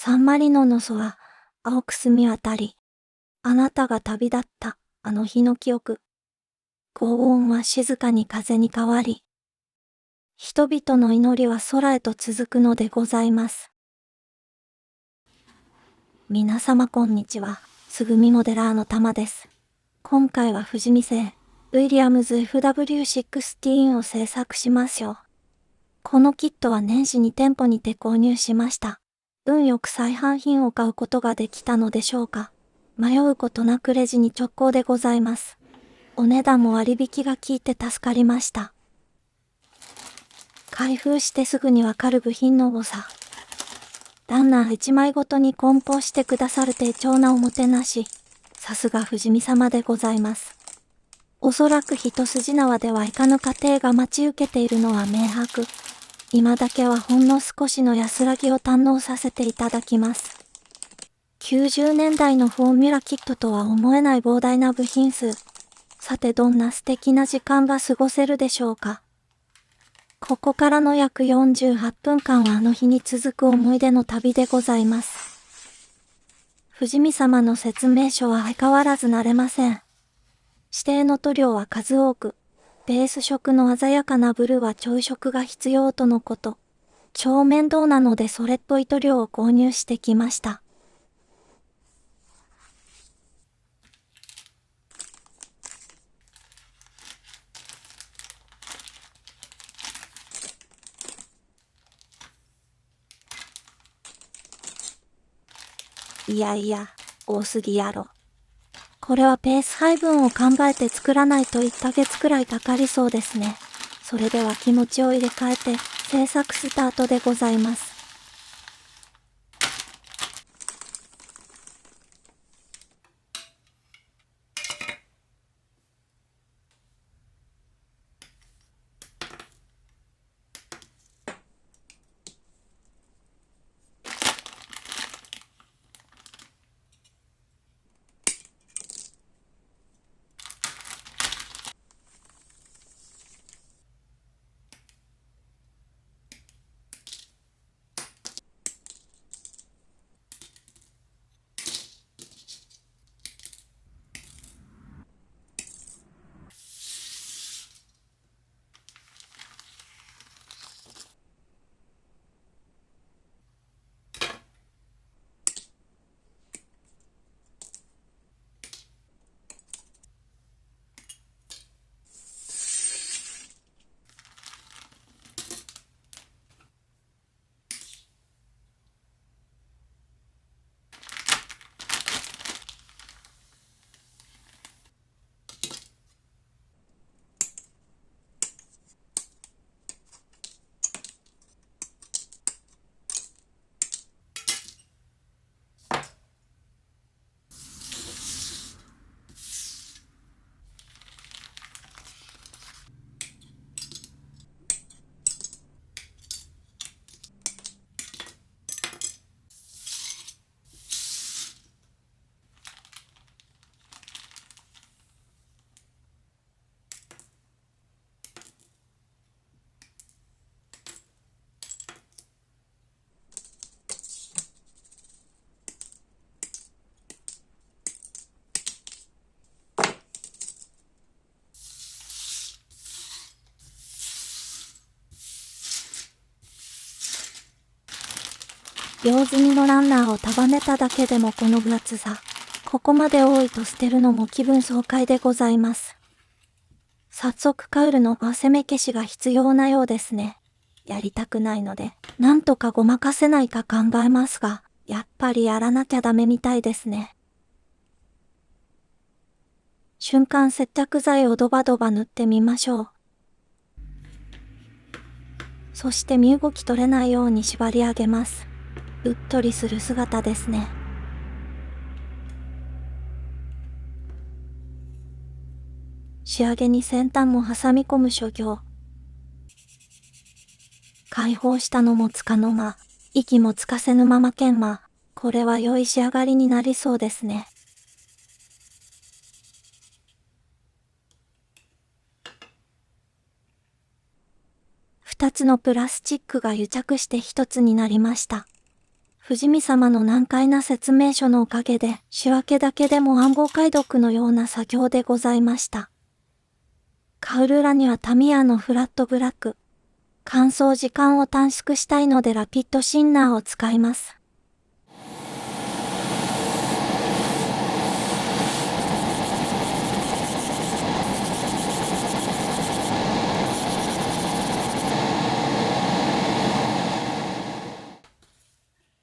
サンマリノの空、青く澄み渡り。あなたが旅立ったあの日の記憶。轟音は静かに風に変わり、人々の祈りは空へと続くのでございます。皆様こんにちは。つぐみモデラーのたまです。今回は富士見製、ウィリアムズ FW16 を制作しますよ。このキットは年始に店舗にて購入しました。運よく再販品を買うことができたのでしょうか。迷うことなくレジに直行でございます。お値段も割引が効いて助かりました。開封してすぐにわかる部品の多さ。ランナー1枚ごとに梱包してくださる丁重なおもてなし。さすが富士見様でございます。おそらく一筋縄ではいかぬ家庭が待ち受けているのは明白。今だけはほんの少しの安らぎを堪能させていただきます。90年代のフォーミュラキットとは思えない膨大な部品数。さてどんな素敵な時間が過ごせるでしょうか。ここからの約48分間はあの日に続く思い出の旅でございます。富士見様の説明書は相変わらず慣れません。指定の塗料は数多く、ベース色の鮮やかなブルーは調色が必要とのこと。超面倒なのでそれっぽい塗料を購入してきました。いやいや、多すぎやろ。これはペース配分を考えて作らないと1ヶ月くらいかかりそうですね。それでは気持ちを入れ替えて制作スタートでございます。用済みのランナーを束ねただけでもこの分厚さ。ここまで多いと捨てるのも気分爽快でございます。早速カウルの汗目消しが必要なようですね。やりたくないので、なんとかごまかせないか考えますが、やっぱりやらなきゃダメみたいですね。瞬間接着剤をドバドバ塗ってみましょう。そして身動き取れないように縛り上げます。うっとりする姿ですね。仕上げに先端も挟み込む所業。解放したのもつかの間、息もつかせぬまま研磨。これは良い仕上がりになりそうですね。二つのプラスチックが癒着して一つになりました。富士見様の難解な説明書のおかげで、仕分けだけでも暗号解読のような作業でございました。カウルラにはタミヤのフラットブラック。乾燥時間を短縮したいのでラピッドシンナーを使います。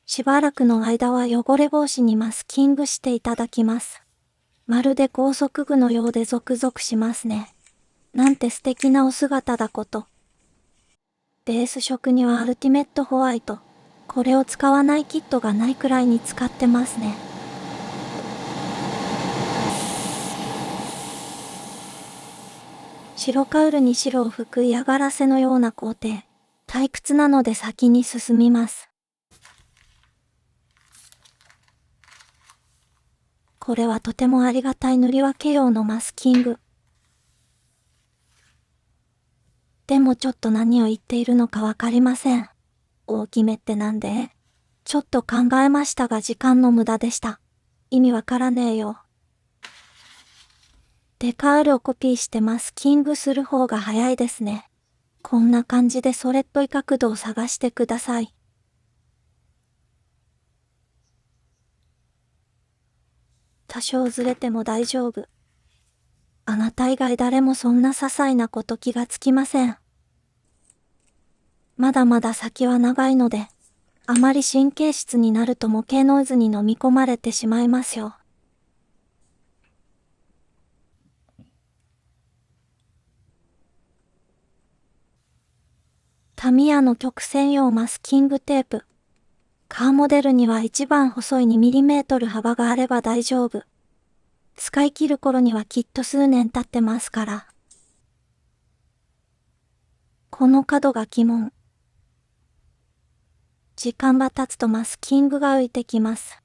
しばらくの間は汚れ防止にマスキングしていただきます。まるで高速具のようでゾクゾクしますね。なんて素敵なお姿だこと。ベース色にはアルティメットホワイト。これを使わないキットがないくらいに使ってますね。白カウルに白を吹く嫌がらせのような工程。退屈なので先に進みます。これはとてもありがたい塗り分け用のマスキング。でもちょっと何を言っているのかわかりません。大きめってなんで？ちょっと考えましたが時間の無駄でした。意味わからねえよ。デカールをコピーしてマスキングする方が早いですね。こんな感じでそれっぽい角度を探してください。多少ずれても大丈夫。あなた以外誰もそんな些細なこと気がつきません。まだまだ先は長いので、あまり神経質になると模型ノイズに飲み込まれてしまいますよ。タミヤの曲線用マスキングテープ。カーモデルには一番細い 2mm 幅があれば大丈夫。使い切る頃にはきっと数年経ってますから。この角が鬼門。時間が経つとマスキングが浮いてきます。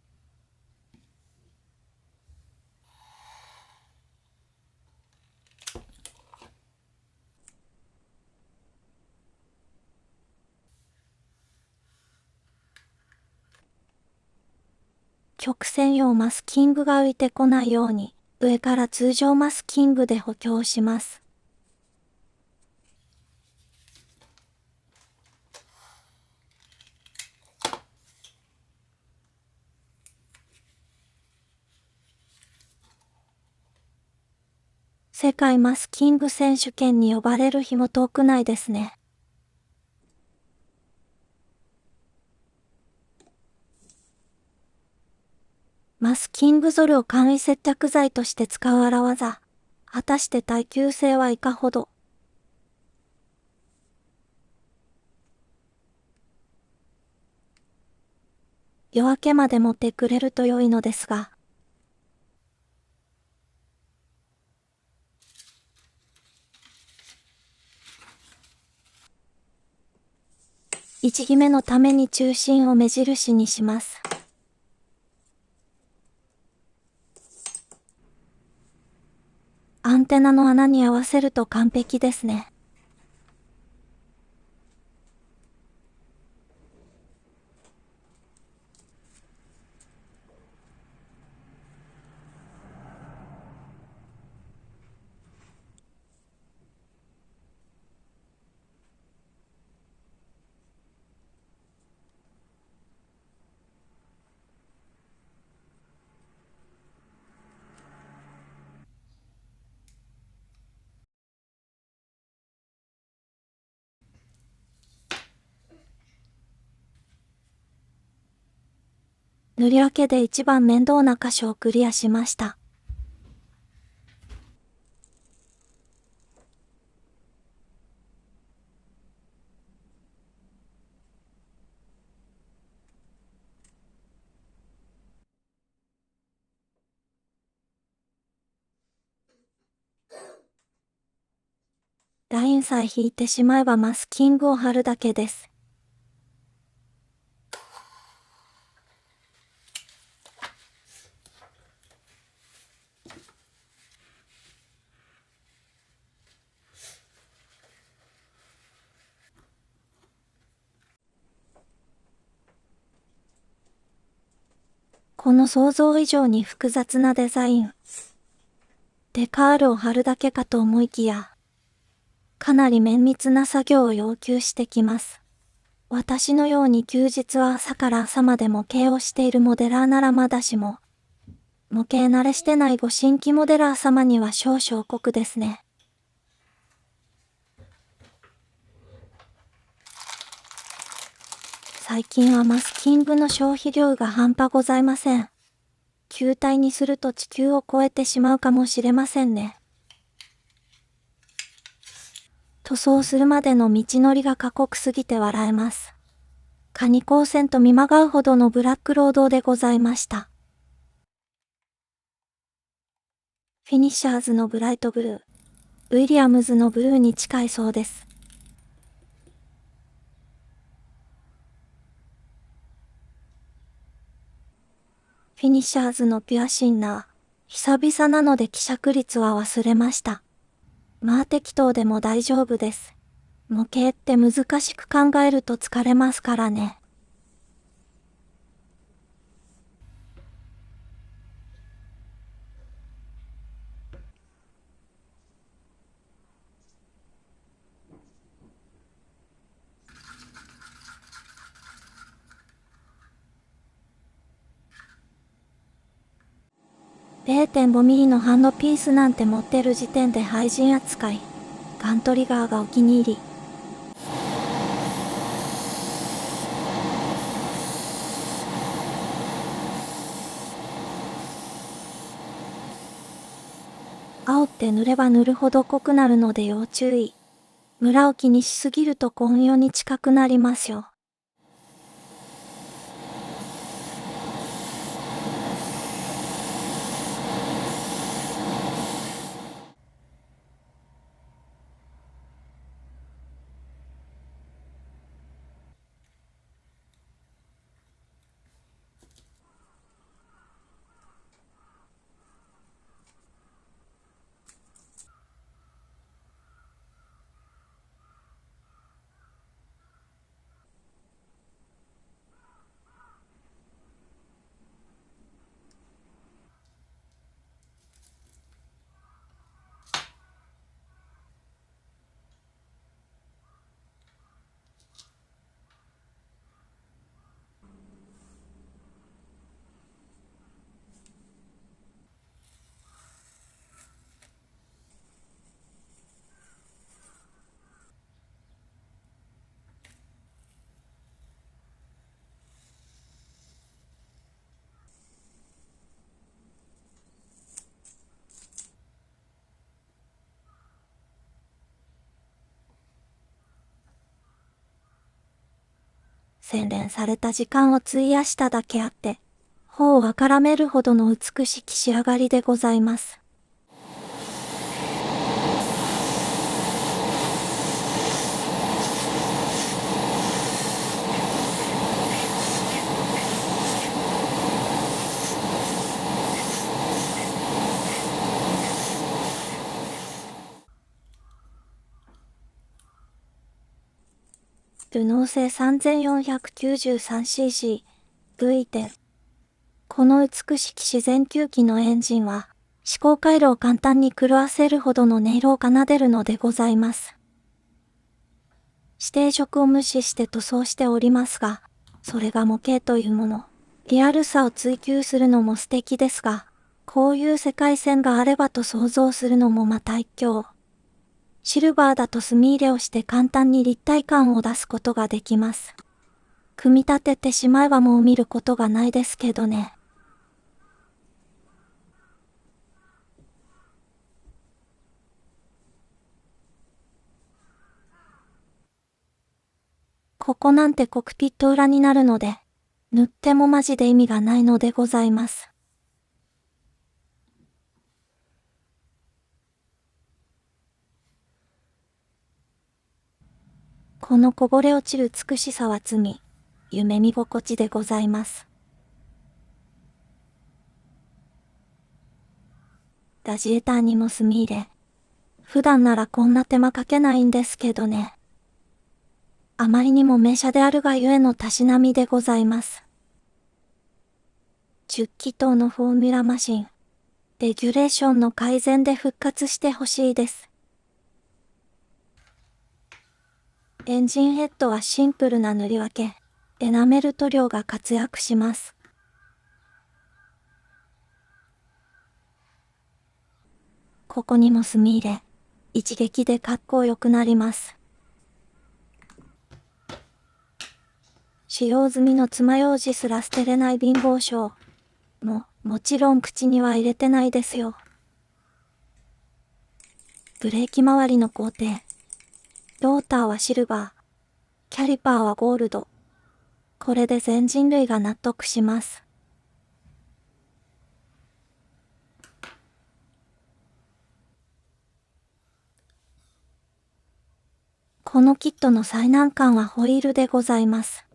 曲線用マスキングが浮いてこないように、上から通常マスキングで補強します。世界マスキング選手権に呼ばれる日も遠くないですね。マスキングゾルを簡易接着剤として使う荒技。果たして耐久性はいかほど。夜明けまで持ってくれると良いのですが。一決めのために中心を目印にします。アンテナの穴に合わせると完璧ですね。塗り分けで一番面倒な箇所をクリアしました。ラインさえ引いてしまえばマスキングを貼るだけです。この想像以上に複雑なデザイン。デカールを貼るだけかと思いきや、かなり綿密な作業を要求してきます。私のように休日は朝から朝まで模型をしているモデラーならまだしも、模型慣れしてないご新規モデラー様には少々酷ですね。最近はマスキングの消費量が半端ございません。球体にすると地球を超えてしまうかもしれませんね。塗装するまでの道のりが過酷すぎて笑えます。カニ光線と見まがうほどのブラック労働でございました。フィニッシャーズのブライトブルー、ウィリアムズのブルーに近いそうです。フィニッシャーズのピュアシンナー、久々なので希釈率は忘れました。まあ適当でも大丈夫です。模型って難しく考えると疲れますからね。0.5ミリのハンドピースなんて持ってる時点で廃人扱い。ガントリガーがお気に入り。青って塗れば塗るほど濃くなるので要注意。ムラを気にしすぎると紺色に近くなりますよ。洗練された時間を費やしただけあって、頬を赤らめるほどの美しき仕上がりでございます。ルノー製 3493cc V10。この美しき自然吸気のエンジンは、思考回路を簡単に狂わせるほどの音色を奏でるのでございます。指定色を無視して塗装しておりますが、それが模型というもの。リアルさを追求するのも素敵ですが、こういう世界線があればと想像するのもまた一興。シルバーだと墨入れをして簡単に立体感を出すことができます。組み立ててしまえばもう見ることがないですけどね。ここなんてコクピット裏になるので、塗ってもマジで意味がないのでございます。このこぼれ落ちる美しさは罪、夢見心地でございます。ラジエーターにも墨入れ。普段ならこんな手間かけないんですけどね。あまりにも名車であるがゆえのたしなみでございます。10気筒のフォーミュラマシン、レギュレーションの改善で復活してほしいです。エンジンヘッドはシンプルな塗り分け、エナメル塗料が活躍します。ここにも墨入れ、一撃でかっこよくなります。使用済みの爪楊枝すら捨てれない貧乏症。もちろん口には入れてないですよ。ブレーキ周りの工程。ローターはシルバー。キャリパーはゴールド。これで全人類が納得します。このキットの最難関はホイールでございます。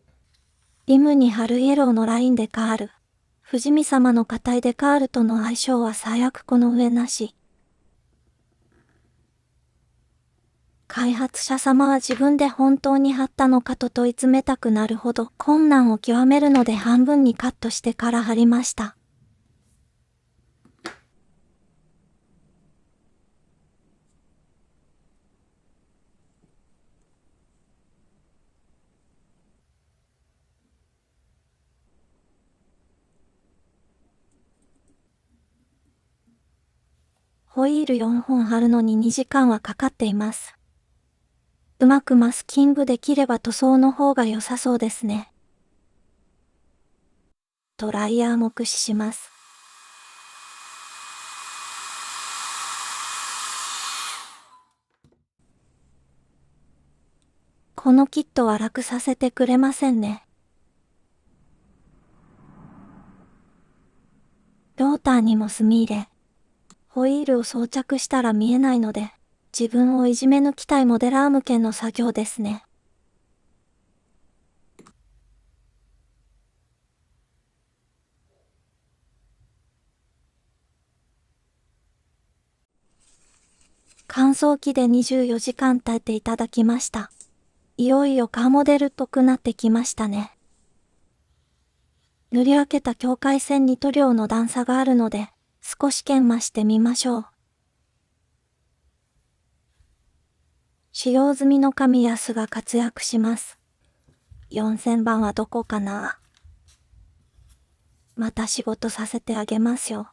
リムに貼るイエローのラインデカール。富士見様の硬いデカールとの相性は最悪この上なし。開発者様は自分で本当に貼ったのかと問い詰めたくなるほど困難を極めるので半分にカットしてから貼りました。ホイール4本貼るのに2時間はかかっています。うまくマスキングできれば塗装の方が良さそうですね。ドライヤーも駆使します。このキットは楽させてくれませんね。ローターにも墨入れ。ホイールを装着したら見えないので、自分をいじめ抜きたいモデラー向けの作業ですね。乾燥機で24時間経っていただきました。いよいよカーモデルっぽくなってきましたね。塗り分けた境界線に塗料の段差があるので、少し研磨してみましょう。使用済みの紙やスが活躍します。4000番はどこかな？また仕事させてあげますよ。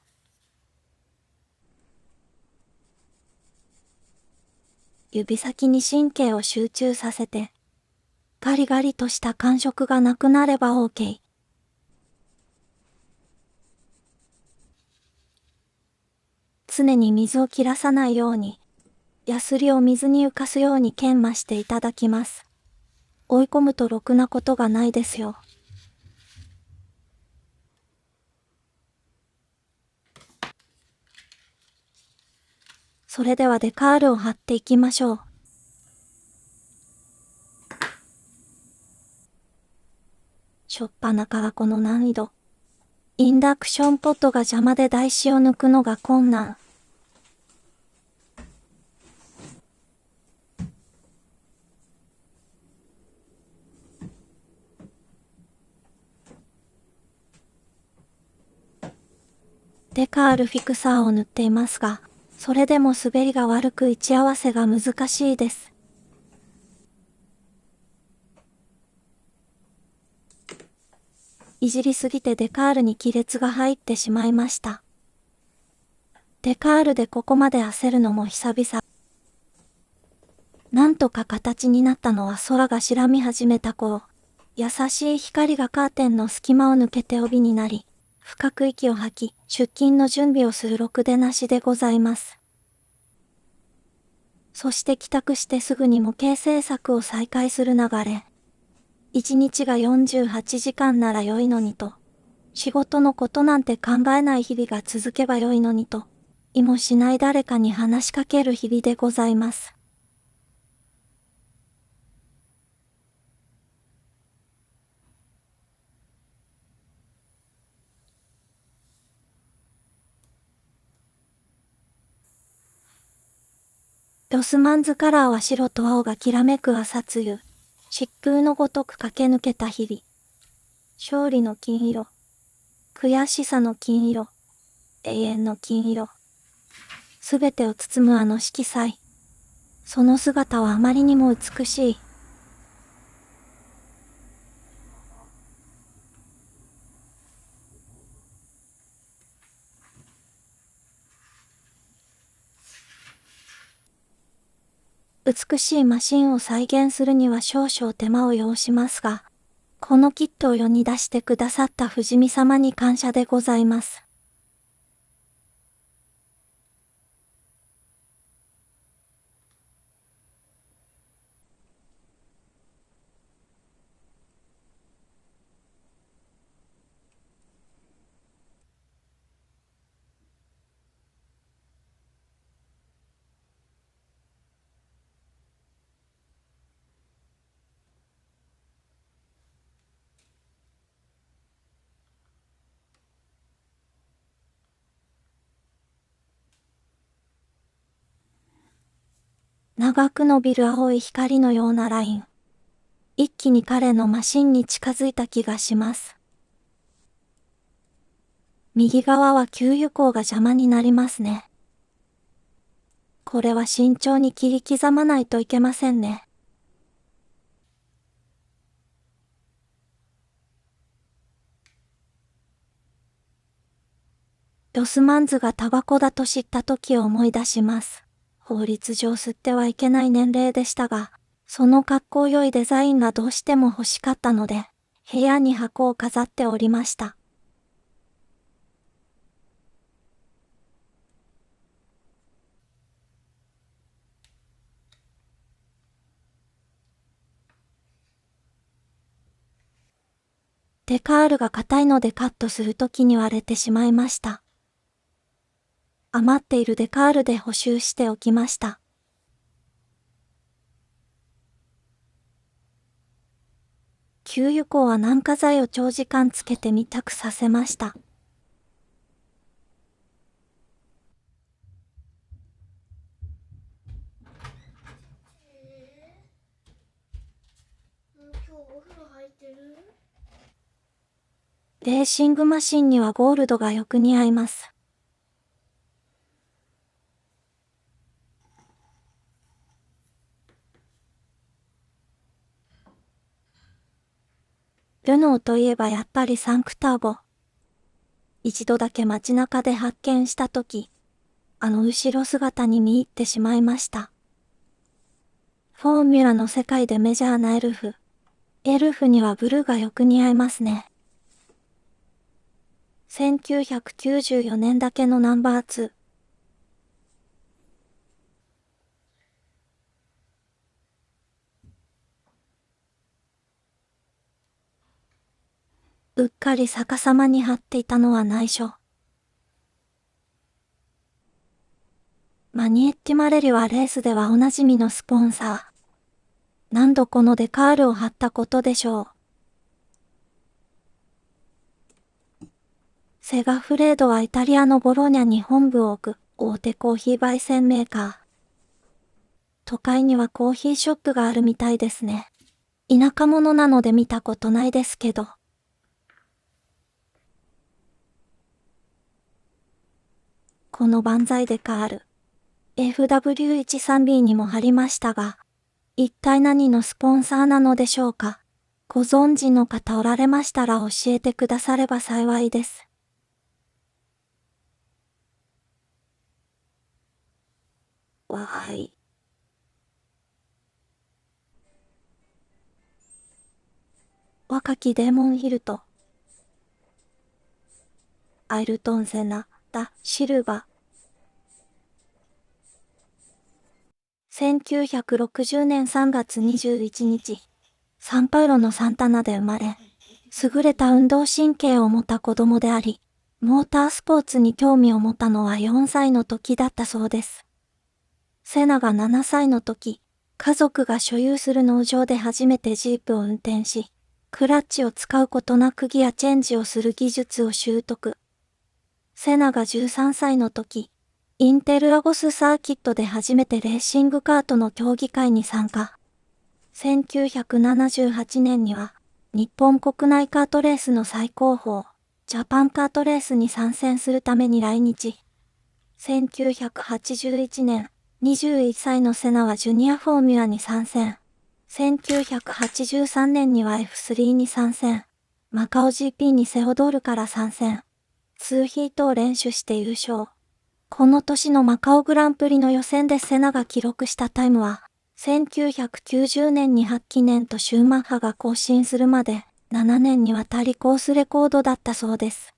指先に神経を集中させて、ガリガリとした感触がなくなれば OK。常に水を切らさないように、ヤスリを水に浮かすように研磨していただきます。追い込むとろくなことがないですよ。それではデカールを貼っていきましょう。しょっぱなからこの難易度。インダクションポットが邪魔で台紙を抜くのが困難。デカールフィクサーを塗っていますが、それでも滑りが悪く位置合わせが難しいです。いじりすぎてデカールに亀裂が入ってしまいました。デカールでここまで焦るのも久々。なんとか形になったのは空が白み始めた頃。優しい光がカーテンの隙間を抜けて帯になり、深く息を吐き、出勤の準備をするろくでなしでございます。そして帰宅してすぐに模型制作を再開する流れ。1日が48時間なら良いのにと。仕事のことなんて考えない日々が続けば良いのにと。意もしない誰かに話しかける日々でございます。ロスマンズカラーは白と青がきらめく朝露。疾風のごとく駆け抜けた日々。勝利の金色。悔しさの金色、永遠の金色。すべてを包むあの色彩。その姿はあまりにも美しい。美しいマシンを再現するには少々手間を要しますが、このキットを世に出してくださった不死身様に感謝でございます。長く伸びる青い光のようなライン。一気に彼のマシンに近づいた気がします。右側は給油口が邪魔になりますね。これは慎重に切り刻まないといけませんね。ロスマンズがタバコだと知った時を思い出します。法律上吸ってはいけない年齢でしたが、その格好良いデザインがどうしても欲しかったので、部屋に箱を飾っておりました。デカールが硬いのでカットするときに割れてしまいました。余っているデカールで補修しておきました。給油口は軟化剤を長時間つけて密着させました。レーシングマシンにはゴールドがよく似合います。ルノーといえばやっぱりサンクターボ。一度だけ街中で発見したとき、あの後ろ姿に見入ってしまいました。フォーミュラの世界でメジャーなエルフ。エルフにはブルーがよく似合いますね。1994年だけのナンバー2。うっかり逆さまに貼っていたのは内緒。マニエッティマレリはレースではおなじみのスポンサー。何度このデカールを貼ったことでしょう。セガフレードはイタリアのボローニャに本部を置く大手コーヒー焙煎メーカー。都会にはコーヒーショップがあるみたいですね。田舎者なので見たことないですけど。この万歳デカール、FW13B にも貼りましたが、一体何のスポンサーなのでしょうか。ご存知の方おられましたら教えてくだされば幸いです。わーい。若きデーモンヒルト。アイルトン・セナ、ダ・シルバ。1960年3月21日、サンパウロのサンタナで生まれ、優れた運動神経を持った子供であり、モータースポーツに興味を持ったのは4歳の時だったそうです。セナが7歳の時、家族が所有する農場で初めてジープを運転し、クラッチを使うことなくギアチェンジをする技術を習得。セナが13歳の時、インテルラゴスサーキットで初めてレーシングカートの競技会に参加。1978年には、日本国内カートレースの最高峰、ジャパンカートレースに参戦するために来日。1981年、21歳のセナはジュニアフォーミュラに参戦。1983年には F3 に参戦。マカオ GP にセオドールから参戦。2ヒートを連取して優勝。この年のマカオグランプリの予選でセナが記録したタイムは、1990年に8記念とシューマッハが更新するまで、7年にわたりコースレコードだったそうです。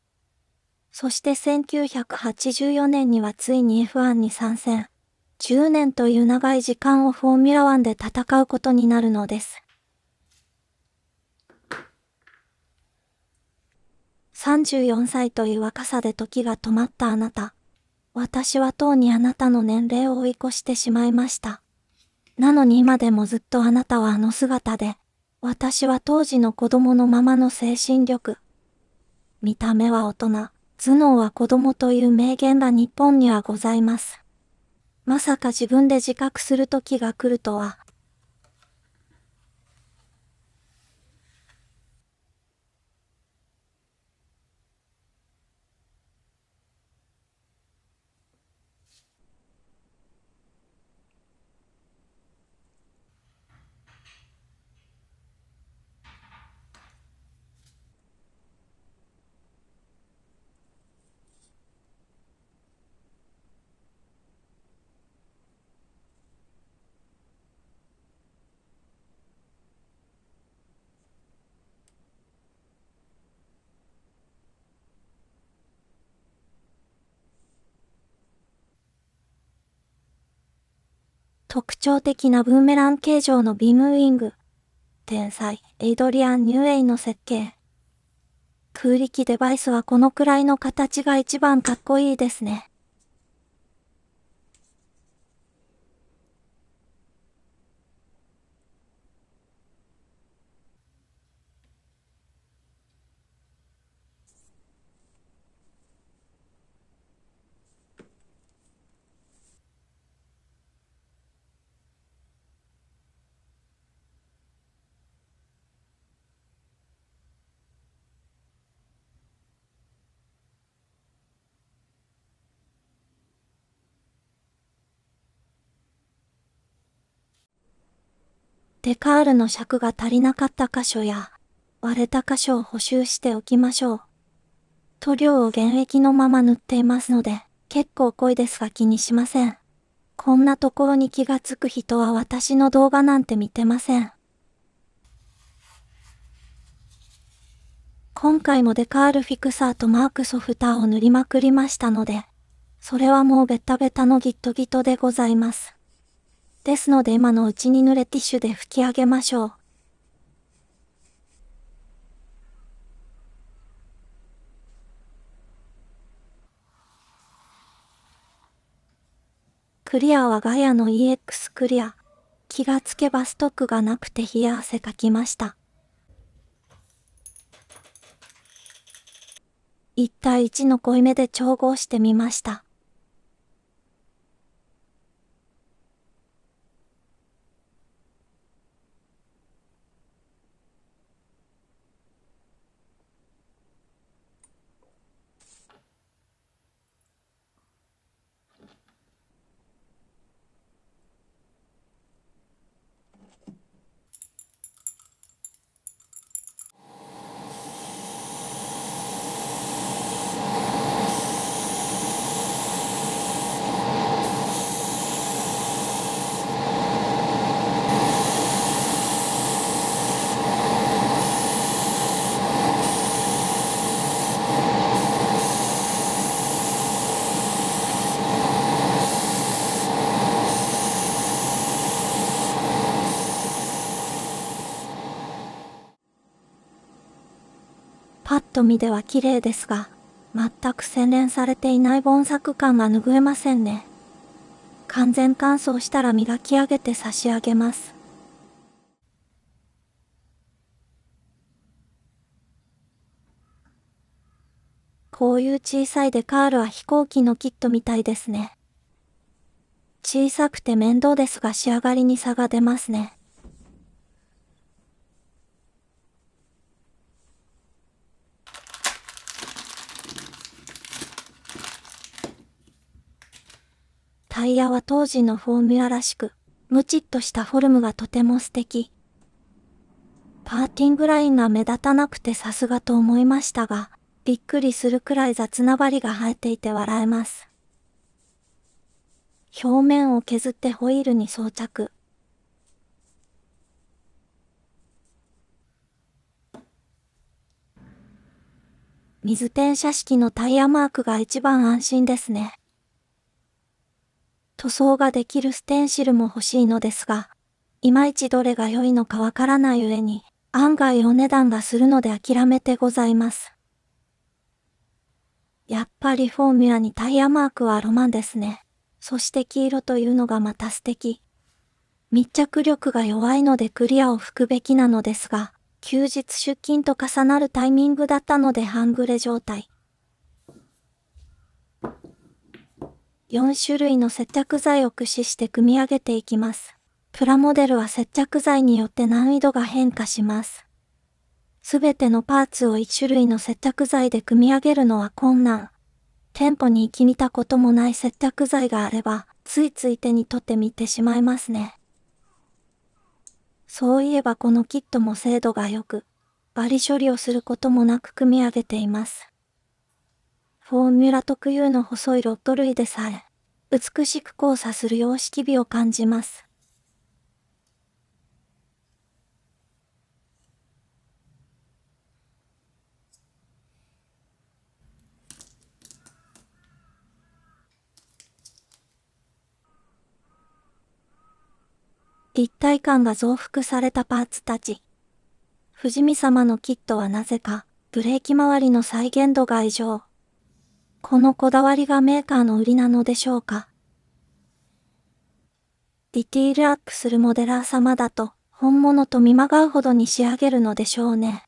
そして1984年にはついに F1 に参戦。10年という長い時間をフォーミュラ1で戦うことになるのです。34歳という若さで時が止まったあなた。私はとうにあなたの年齢を追い越してしまいました。なのに今でもずっとあなたはあの姿で、私は当時の子供のままの精神力。見た目は大人、頭脳は子供という名言が日本にはございます。まさか自分で自覚する時が来るとは。特徴的なブーメラン形状のビームウィング。天才、エイドリアン・ニューエイの設計。空力デバイスはこのくらいの形が一番かっこいいですね。デカールの尺が足りなかった箇所や、割れた箇所を補修しておきましょう。塗料を原液のまま塗っていますので、結構濃いですが気にしません。こんなところに気がつく人は私の動画なんて見てません。今回もデカールフィクサーとマークソフターを塗りまくりましたので、それはもうベタベタのギットギトでございます。ですので今のうちに濡れティッシュで拭き上げましょう。クリアはガヤの EX クリア。気がつけばストックがなくて冷や汗かきました。1対1の濃いめで調合してみました。パッと見では綺麗ですが、全く洗練されていない盆作感が拭えませんね。完全乾燥したら磨き上げて差し上げます。こういう小さいデカールは飛行機のキットみたいですね。小さくて面倒ですが仕上がりに差が出ますね。タイヤは当時のフォーミュラらしく、ムチっとしたフォルムがとても素敵。パーティングラインが目立たなくてさすがと思いましたが、びっくりするくらい雑な針が生えていて笑えます。表面を削ってホイールに装着。水転写式のタイヤマークが一番安心ですね。塗装ができるステンシルも欲しいのですが、いまいちどれが良いのかわからない上に、案外お値段がするので諦めてございます。やっぱりフォーミュラにタイヤマークはロマンですね。そして黄色というのがまた素敵。密着力が弱いのでクリアを吹くべきなのですが、休日出勤と重なるタイミングだったので半グレ状態。4種類の接着剤を駆使して組み上げていきます。プラモデルは接着剤によって難易度が変化します。すべてのパーツを1種類の接着剤で組み上げるのは困難。店舗に行き見たこともない接着剤があれば、ついつい手に取ってみてしまいますね。そういえばこのキットも精度が良く、針処理をすることもなく組み上げています。フォーミュラ特有の細いロッド類でさえ、美しく交差する様式美を感じます。立体感が増幅されたパーツたち。富士見様のキットはなぜか、ブレーキ周りの再現度が異常。このこだわりがメーカーの売りなのでしょうか。ディティールアップするモデラー様だと、本物と見まがうほどに仕上げるのでしょうね。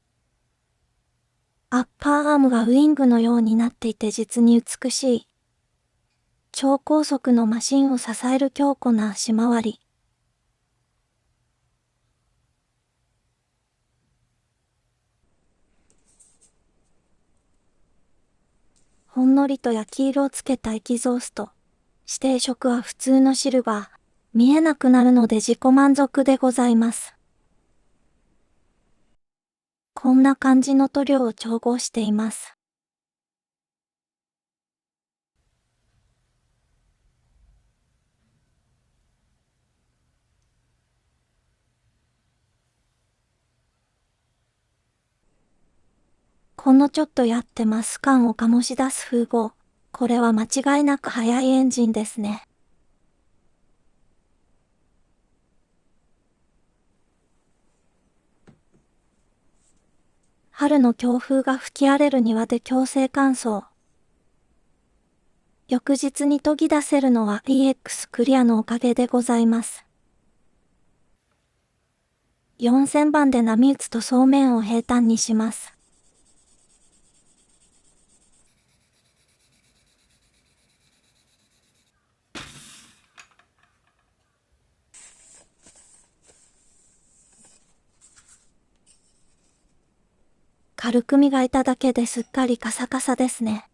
アッパーアームがウィングのようになっていて実に美しい。超高速のマシンを支える強固な足回り。ほんのりと焼き色をつけたエキゾースト。指定色は普通のシルバー。見えなくなるので自己満足でございます。こんな感じの塗料を調合しています。このちょっとやってます感を醸し出す風貌。これは間違いなく速いエンジンですね。春の強風が吹き荒れる庭で強制乾燥。翌日に研ぎ出せるのは EX クリアのおかげでございます。4000番で波打つとそうめんを平坦にします。軽く磨いただけですっかりカサカサですね。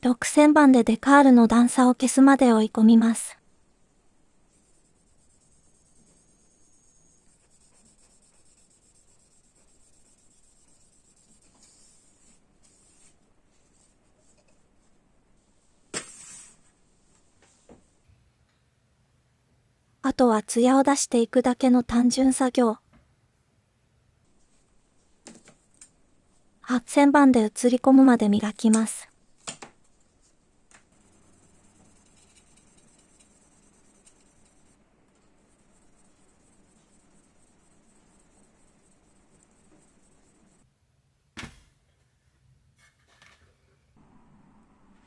6000番でデカールの段差を消すまで追い込みます。あとは艶を出していくだけの単純作業。8000番で映り込むまで磨きます。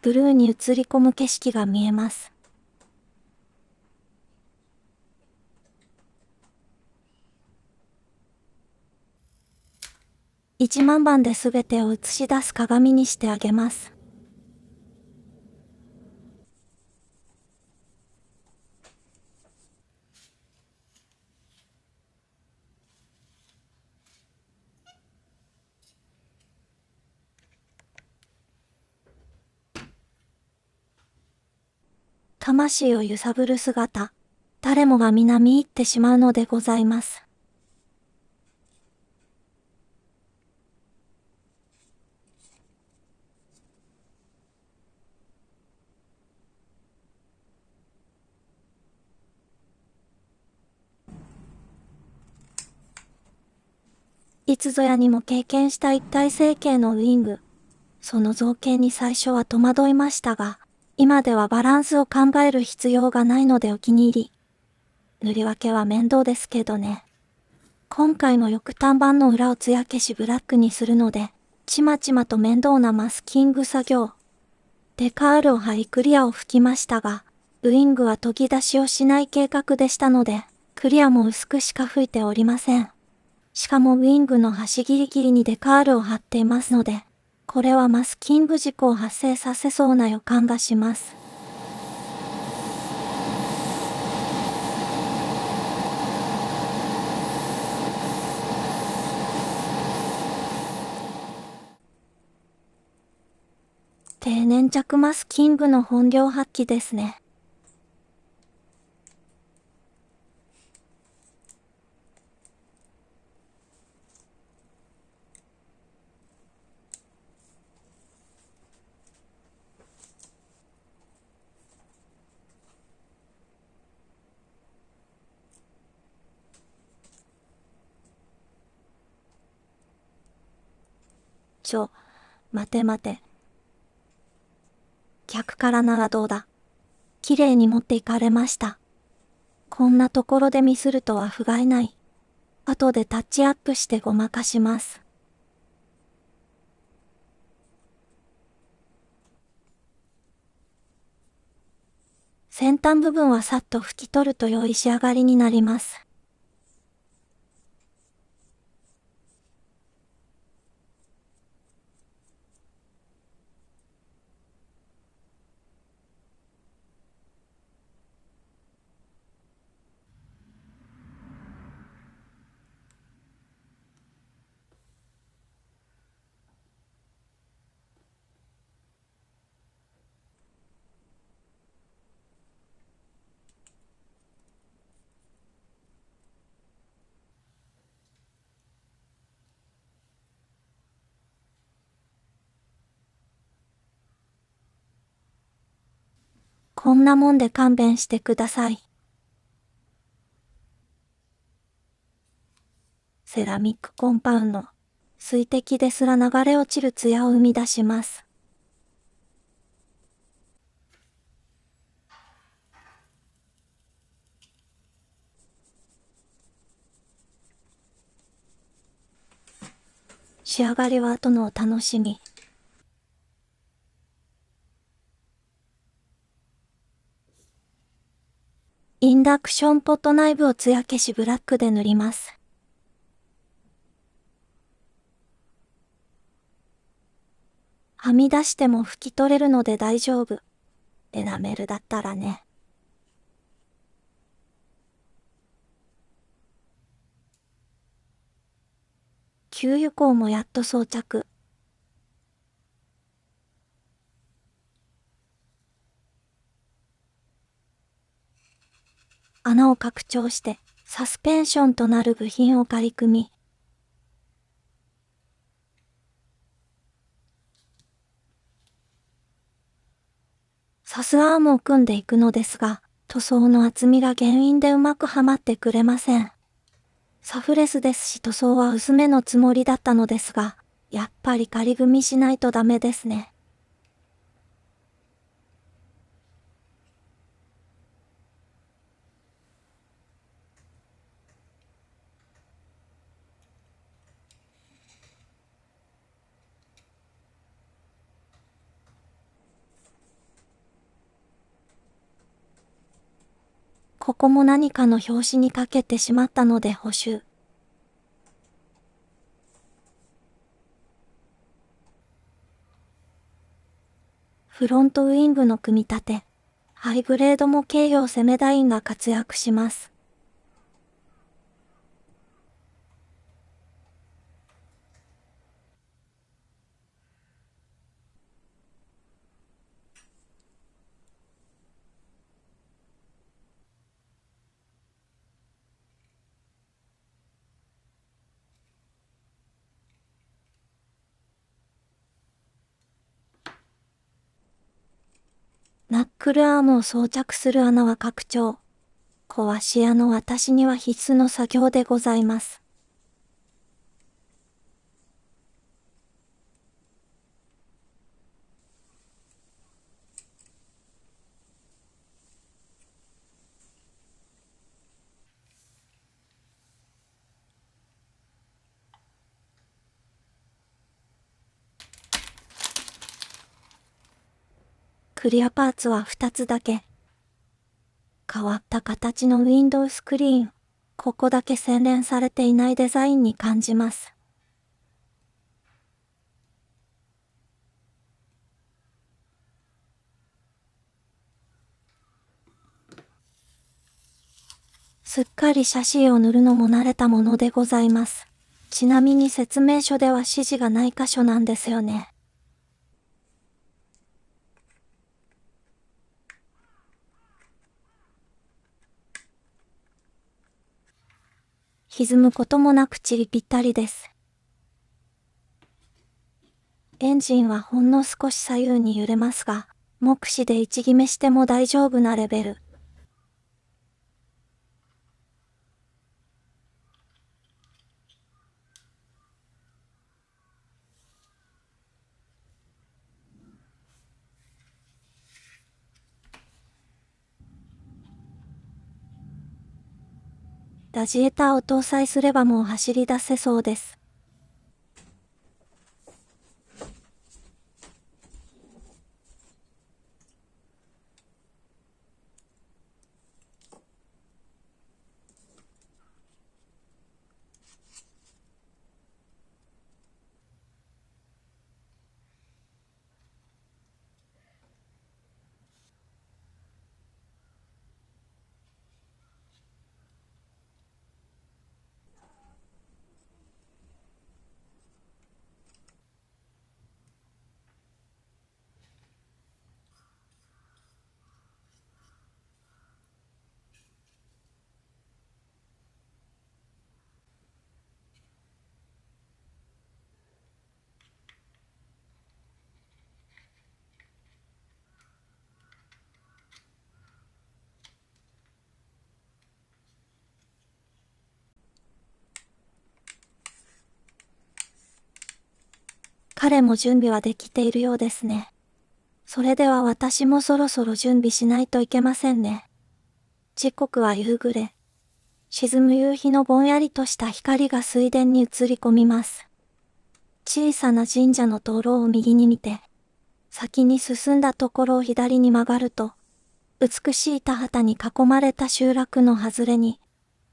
ブルーに映り込む景色が見えます。10000番で全てを映し出す鏡にしてあげます。魂を揺さぶる姿、誰もが皆見入ってしまうのでございます。いつぞやにも経験した一体成形のウィング。その造形に最初は戸惑いましたが、今ではバランスを考える必要がないのでお気に入り。塗り分けは面倒ですけどね。今回の翼端板の裏を艶消しブラックにするので、ちまちまと面倒なマスキング作業。デカールを貼りクリアを吹きましたが、ウィングは研ぎ出しをしない計画でしたので、クリアも薄くしか吹いておりません。しかもウィングの端ギリギリにデカールを貼っていますので、これはマスキング事故を発生させそうな予感がします。低粘着マスキングの本領発揮ですね。待て待て。客からならどうだ。綺麗に持っていかれました。こんなところでミスるとは不甲斐ない。後でタッチアップしてごまかします。先端部分はさっと拭き取ると良い仕上がりになります。こんなもんで勘弁してください。セラミックコンパウンド。水滴ですら流れ落ちる艶を生み出します。仕上がりは後のお楽しみ。インダクションポット内部を艶消しブラックで塗ります。はみ出しても拭き取れるので大丈夫。エナメルだったらね。給油口もやっと装着。穴を拡張してサスペンションとなる部品を仮組み。サスアームを組んでいくのですが、塗装の厚みが原因でうまくはまってくれません。サフレスですし塗装は薄めのつもりだったのですが、やっぱり仮組みしないとダメですね。ここも何かの拍子にかけてしまったので補修。フロントウイングの組み立て。ハイグレード模型用セメダインが活躍します。クルアームを装着する穴は拡張。壊し屋の私には必須の作業でございます。クリアパーツは2つだけ。変わった形の Windows スクリーン。ここだけ洗練されていないデザインに感じます。すっかりシャシーを塗るのも慣れたものでございます。ちなみに説明書では指示がない箇所なんですよね。歪むこともなくチリぴったりです。エンジンはほんの少し左右に揺れますが、目視で位置決めしても大丈夫なレベル。ラジエーターを搭載すればもう走り出せそうです。彼も準備はできているようですね。それでは私もそろそろ準備しないといけませんね。時刻は夕暮れ。沈む夕日のぼんやりとした光が水田に映り込みます。小さな神社の灯籠を右に見て、先に進んだところを左に曲がると、美しい田畑に囲まれた集落の外れに、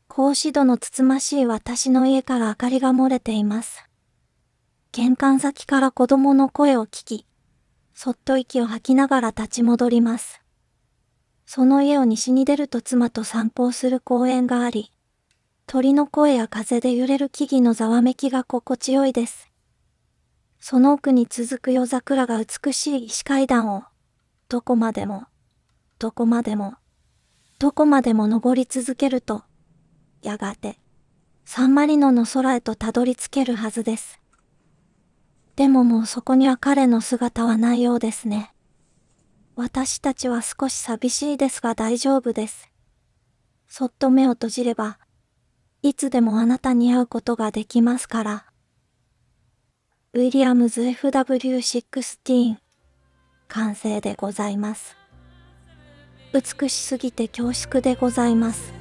格子戸のつつましい私の家から明かりが漏れています。玄関先から子供の声を聞き、そっと息を吐きながら立ち戻ります。その家を西に出ると妻と散歩をする公園があり、鳥の声や風で揺れる木々のざわめきが心地よいです。その奥に続く夜桜が美しい石階段を、どこまでも、どこまでも、どこまでも登り続けると、やがて、サンマリノの空へとたどり着けるはずです。でももうそこには彼の姿はないようですね。私たちは少し寂しいですが大丈夫です。そっと目を閉じれば、いつでもあなたに会うことができますから。ウィリアムズ FW16 完成でございます。美しすぎて恐縮でございます。